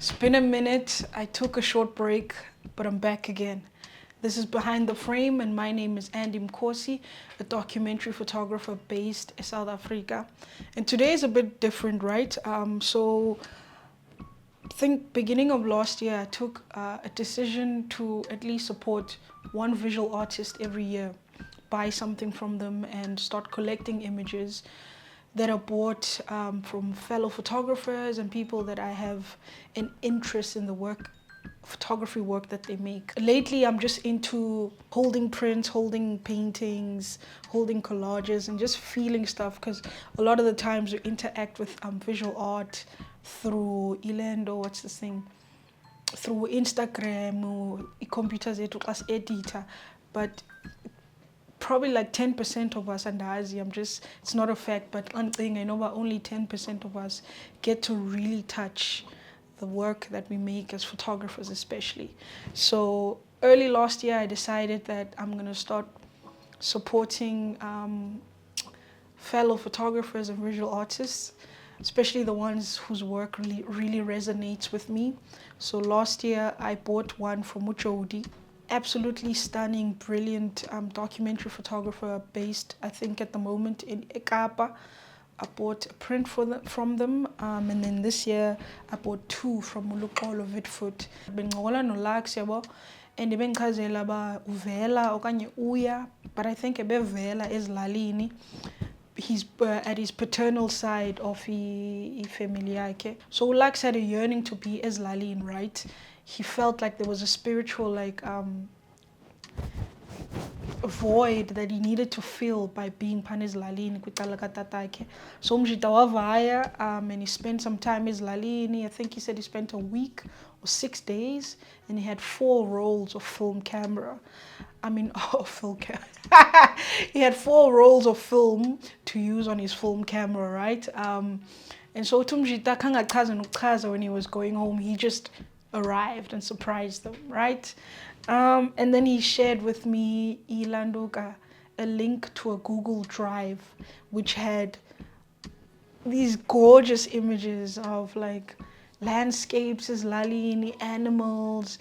It's been a minute. I took a short break, but I'm back again. This is Behind the Frame, and my name is Andy Mkosi, a documentary photographer based in South Africa. And today is a bit different, right? So I think beginning of last year, I took a decision to at least support one visual artist every year, buy something from them and start collecting images that are bought from fellow photographers and people that I have an interest in the photography work that they make. Lately, I'm just into holding prints, holding paintings, holding collages, and just feeling stuff, because a lot of the times we interact with visual art through through Instagram or computers as editor, but probably like 10% of us, and it's not a fact, but one thing I know about, only 10% of us get to really touch the work that we make as photographers especially. So early last year I decided that I'm going to start supporting fellow photographers and visual artists, especially the ones whose work really resonates with me. So last year I bought one from Luxolo. Absolutely stunning, brilliant documentary photographer based, I think, at the moment in Ekapa. I bought a print from them, and then this year I bought two from Luxolo Witvoet. Bengola no Luxolo, and benchazela ba uvela okanye uya, but I think ebevela ezilalini. He's at his paternal side of his family yakhe. So Lux had a yearning to be ezilalini, right? He felt like there was a spiritual void that he needed to fill by being panezilalini kwicala katatakhe. So umjita wavaya, and he spent some time ezilalini. I think he said he spent a week or 6 days, and he had 4 rolls of film camera. Film camera. He had 4 rolls of film to use on his film camera, right? And so Tumjita kangachaza nochaza, when he was going home, he just arrived and surprised them, right? And then he shared with me a link to a Google Drive, which had these gorgeous images of like landscapes, lalini, animals,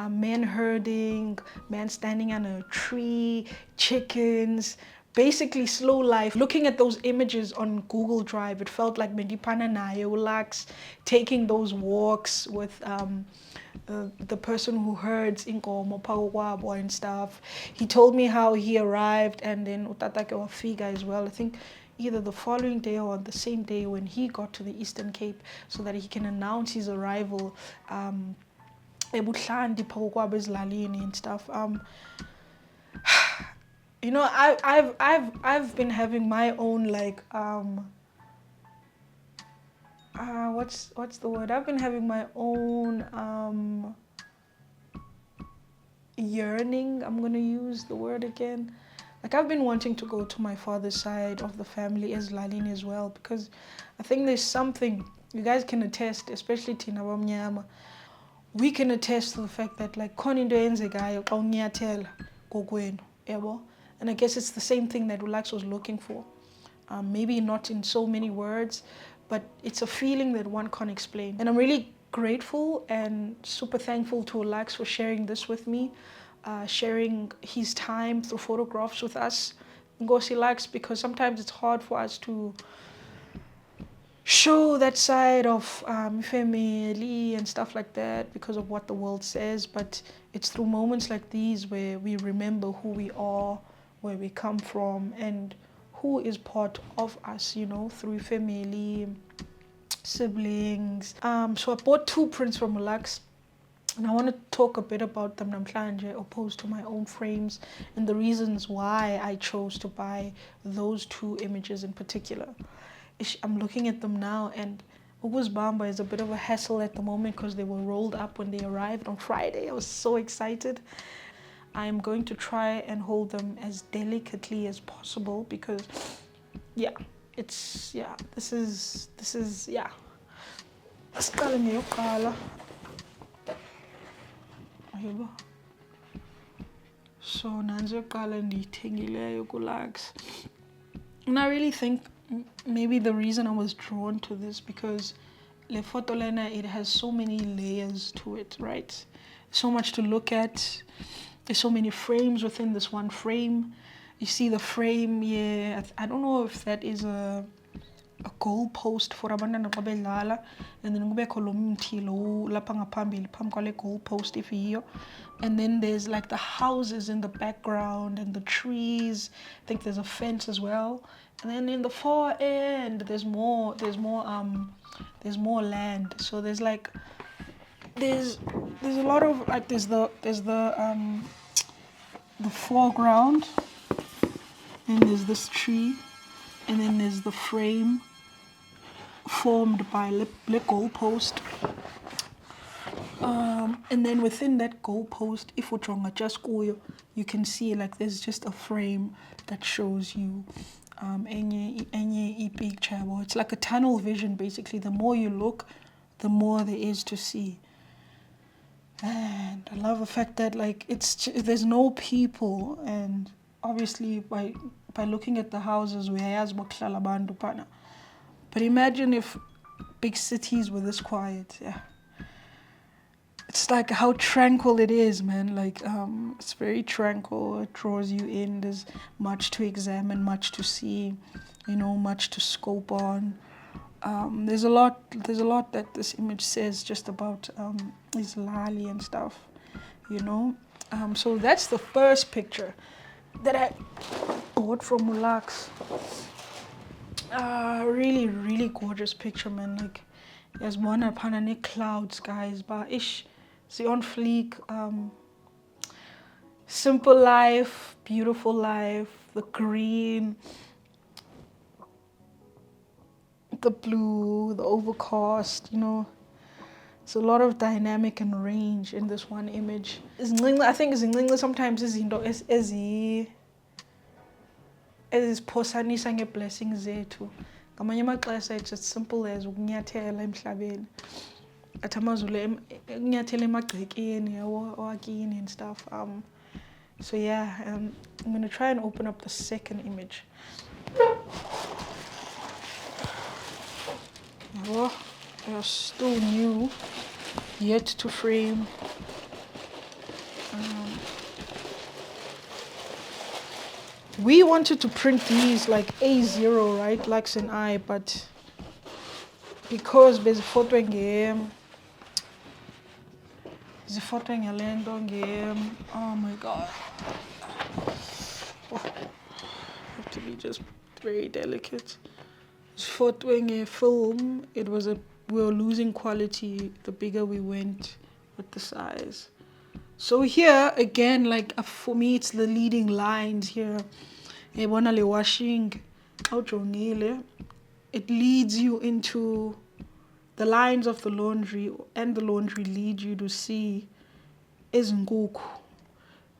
men herding, man standing on a tree, chickens, basically slow life. Looking at those images on Google Drive, it felt like Medipana Nayolax taking those walks with the person who herds inkomo pawabo and stuff. He told me how he arrived, and then utatake wafika as well. I think either the following day or the same day when he got to the Eastern Cape, so that he can announce his arrival. Ebuhlandi pawabo ezilalini and stuff. You know, I've been having my own what's the word? I've been having my own yearning. I'm gonna use the word again. Like, I've been wanting to go to my father's side of the family as Lalini as well, because I think there's something you guys can attest, especially Tina Wamnyama. We can attest to the fact that like khona into eyenzekayo xa unyathela kokwenu, yabo. And I guess it's the same thing that Ulax was looking for. Maybe not in so many words, but it's a feeling that one can't explain. And I'm really grateful and super thankful to Ulax for sharing this with me, sharing his time through photographs with us. Ngosi Lax, because sometimes it's hard for us to show that side of family and stuff like that because of what the world says, but it's through moments like these where we remember who we are, where we come from, and who is part of us, you know, through family, siblings. So I bought 2 prints from Lux, and I want to talk a bit about them namhlanje, opposed to my own frames, and the reasons why I chose to buy those 2 images in particular. I'm looking at them now, and Bamba is a bit of a hassle at the moment because they were rolled up when they arrived on Friday. I was so excited. I'm going to try and hold them as delicately as possible because, yeah, this is, yeah. Asiqale ngeyokuqala. Ayibo. So nanzi yokuqala ndiyithengileyo kuLux. And I really think maybe the reason I was drawn to this, because Le photo lena, it has so many layers to it, right? So much to look at. There's so many frames within this one frame. You see the frame, yeah. I don't know if that is a goal post for abantwana xa bedlala, and then kubekho lo mthi lo lapha ngaphambili phambi kwale goal post ifiyo, and then there's like the houses in the background and the trees. I think there's a fence as well, and then in the far end there's more land. So there's like there's a lot of like there's the foreground, and there's this tree, and then there's the frame formed by the goalpost. And then within that goalpost, if you can see like there's just a frame that shows you any picture. It's like a tunnel vision basically. The more you look, the more there is to see. And I love the fact that like there's no people, and obviously by looking at the houses, but imagine if big cities were this quiet. Yeah, it's like how tranquil it is, man. Like it's very tranquil. It draws you in. There's much to examine, much to see, much to scope on. There's a lot that this image says just about Islali and stuff, So that's the first picture that I bought from Lux. Really, really gorgeous picture, man. Like, there's one upon any clouds, guys, but see on fleek. Simple life, beautiful life, the green, the blue, the overcast, It's a lot of dynamic and range in this one image. I think sometimes izinto eziphosanisa ngeblessings zethu. Ngamanye amaxesha it's as simple as ukunyathela emhlabeni. Athi amazulu ukunyathela emagcekeni owakini and stuff. So yeah, I'm gonna try and open up the second image. They are still new, yet to frame. We wanted to print these like A0, right, Lux and I, but because there's a photo game, oh my god. Have to be just very delicate. Photoing a film, we were losing quality the bigger we went with the size. So here again, like for me, it's the leading lines here. It leads you into the lines of the laundry, and the laundry lead you to see izinkukhu.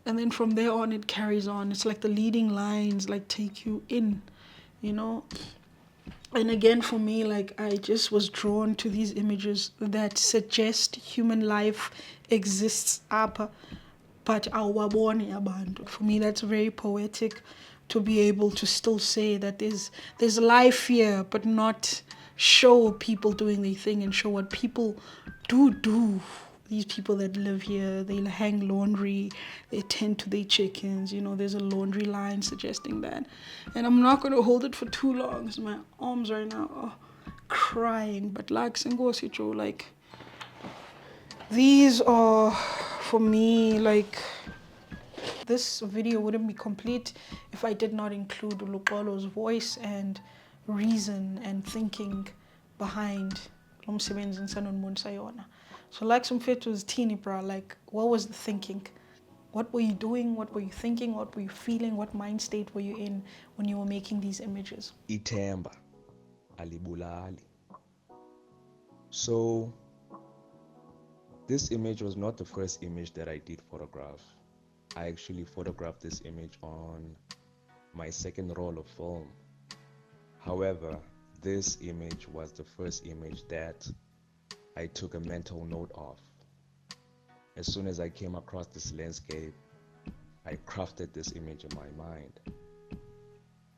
And then from there on, it carries on. It's like the leading lines like take you in, And again, for me, like I just was drawn to these images that suggest human life exists up, but awaboni abantu. For me, that's very poetic to be able to still say that there's life here, but not show people doing their thing and show what people do. These people that live here, they hang laundry, they tend to their chickens, there's a laundry line suggesting that. And I'm not going to hold it for too long because my arms right now are crying. But like these are, for me, like, this video wouldn't be complete if I did not include Luxolo's voice and reason and thinking behind Lomsebenzi Nsanonmun Sayona. So like some fit was teeny bra, like what was the thinking? What were you doing? What were you thinking? What were you feeling? What mind state were you in when you were making these images? Ithemba alibulali. So this image was not the first image that I did photograph. I actually photographed this image on my second roll of film. However, this image was the first image that I took a mental note of. As soon as I came across this landscape, I crafted this image in my mind.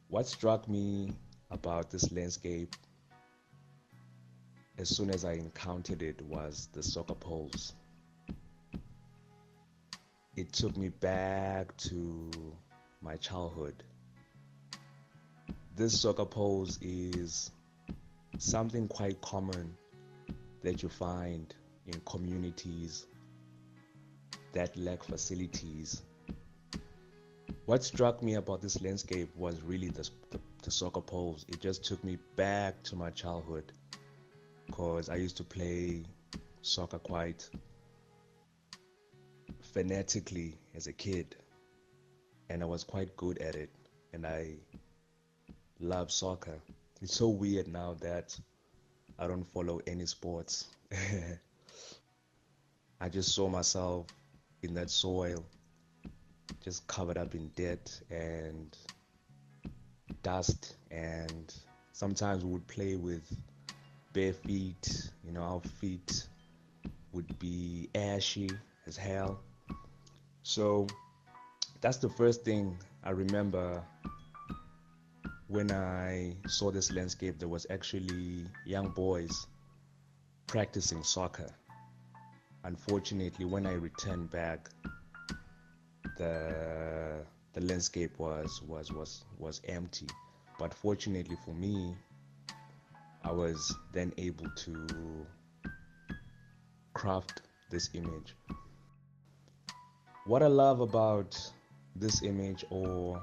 What struck me about this landscape as soon as I encountered it was the soccer poles. It took me back to my childhood. This soccer pose is something quite common that you find in communities that lack facilities. What struck me about this landscape was really the soccer poles. It just took me back to my childhood because I used to play soccer quite fanatically as a kid, and I was quite good at it, and I love soccer. It's so weird now that I don't follow any sports. I just saw myself in that soil, just covered up in dirt and dust, and sometimes we would play with bare feet. Our feet would be ashy as hell. So that's the first thing I remember when I saw this landscape. There was actually young boys practicing soccer. Unfortunately, when I returned back, the landscape was empty. But fortunately for me, I was then able to craft this image. What I love about this image, or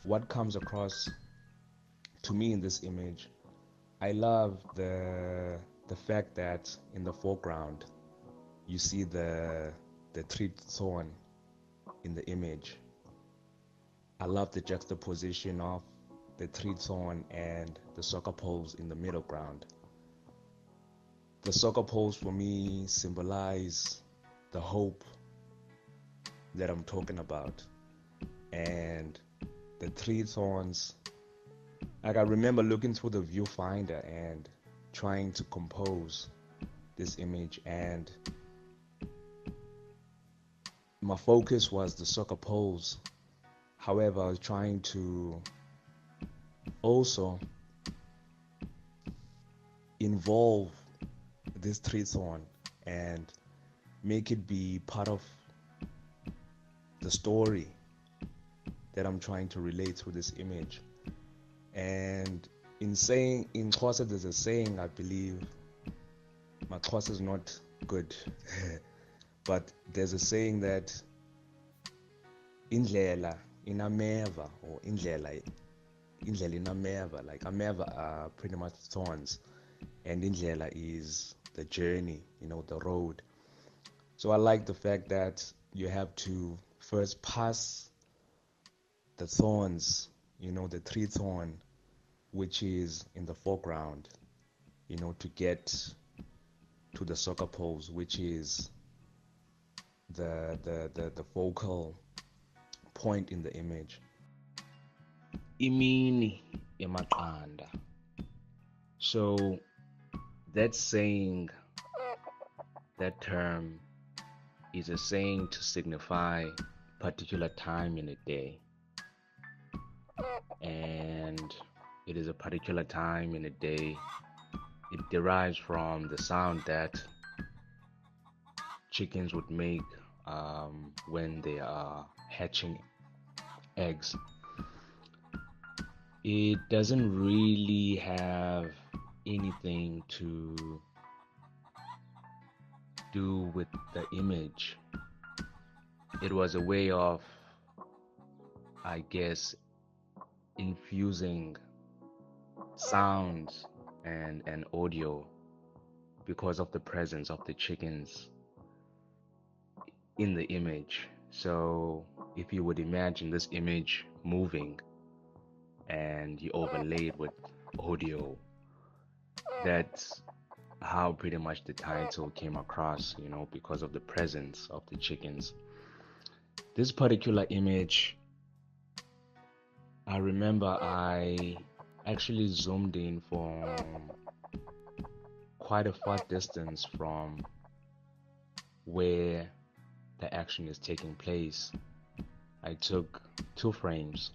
what comes across to me in this image, I love the fact that in the foreground you see the tree thorn in the image. I love the juxtaposition of the tree thorn and the soccer poles in the middle ground. The soccer poles for me symbolize the hope that I'm talking about, and the tree thorns, like I remember looking through the viewfinder and trying to compose this image, and my focus was the soccer poles. However, I was trying to also involve this tree thorn and make it be part of the story that I'm trying to relate through this image. And in Xhosa there's a saying, I believe, my Xhosa is not good, but there's a saying that indlela inameva, or indlela inameva, like ameva are pretty much thorns, and indlela is the journey, the road. So I like the fact that you have to first pass the thorns, the tree thorn, which is in the foreground, to get to the soccer poles, which is the focal point in the image. Imini emaqanda. So that saying, that term, is a saying to signify a particular time in a day, and it is a particular time in a day. It derives from the sound that chickens would make when they are hatching eggs. It doesn't really have anything to do with the image. It was a way of, I guess, infusing sounds and audio because of the presence of the chickens in the image. So if you would imagine this image moving and you overlay it with audio, that's how pretty much the title came across, because of the presence of the chickens. This particular image, I remember I actually zoomed in from quite a far distance from where the action is taking place. I took 2 frames.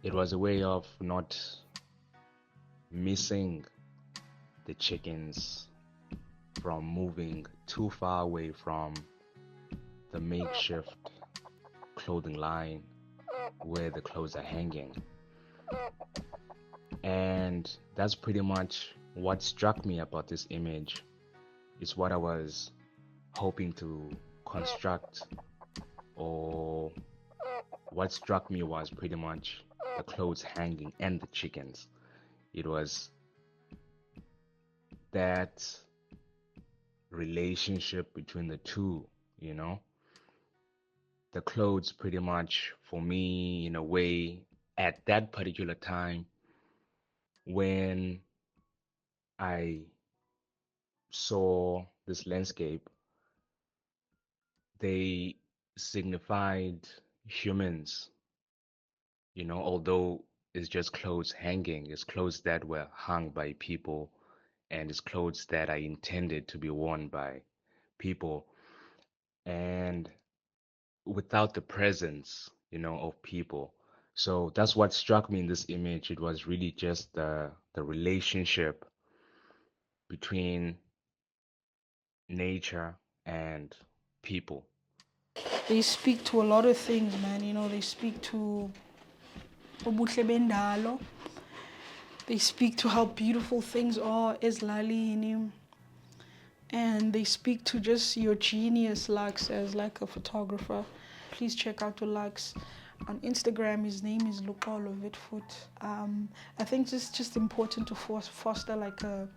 It was a way of not missing the chickens from moving too far away from the makeshift clothing line where the clothes are hanging. And that's pretty much what struck me about this image. It's what I was hoping to construct, or what struck me was pretty much the clothes hanging and the chickens. It was that relationship between the two, you know. The clothes pretty much, for me, in a way, at that particular time when I saw this landscape, they signified humans, you know, although it's just clothes hanging, it's clothes that were hung by people, and it's clothes that are intended to be worn by people. And without the presence, you know, of people. So that's what struck me in this image. It was really just the relationship between nature and people. They speak to a lot of things, man. You know, they speak to ubuhle bendalo. They speak to how beautiful things are ezilalini. And they speak to just your genius, Lux, as like a photographer. Please check out Lux on Instagram. His name is Luxolo Witvoet. I think it's just important to foster like a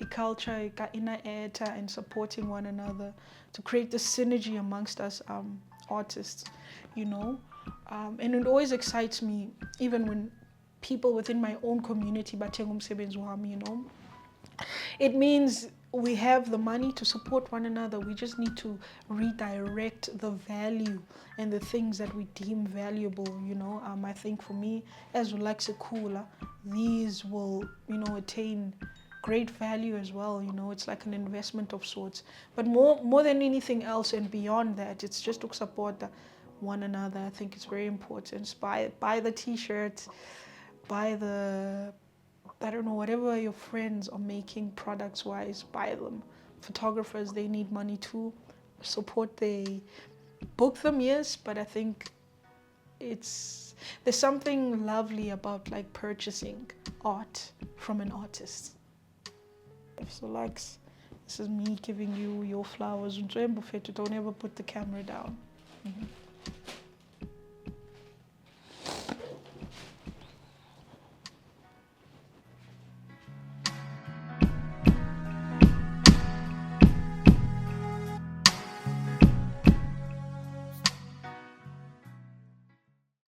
culture, inner eta, and supporting one another to create the synergy amongst us artists, you know. And it always excites me, even when people within my own community bathenga umsebenzi wami, you know. It means we have the money to support one another. We just need to redirect the value and the things that we deem valuable, you know. I think for me, as Luxolo, these will, you know, attain great value as well. You know, it's like an investment of sorts. But more than anything else and beyond that, it's just to support one another. I think it's very important. Buy the t-shirts, buy the, I don't know, whatever your friends are making products wise, buy them. Photographers, they need money too. Support, they book them, yes, but I think there's something lovely about like purchasing art from an artist. So Lux, this is me giving you your flowers. Don't ever put the camera down. Mm-hmm.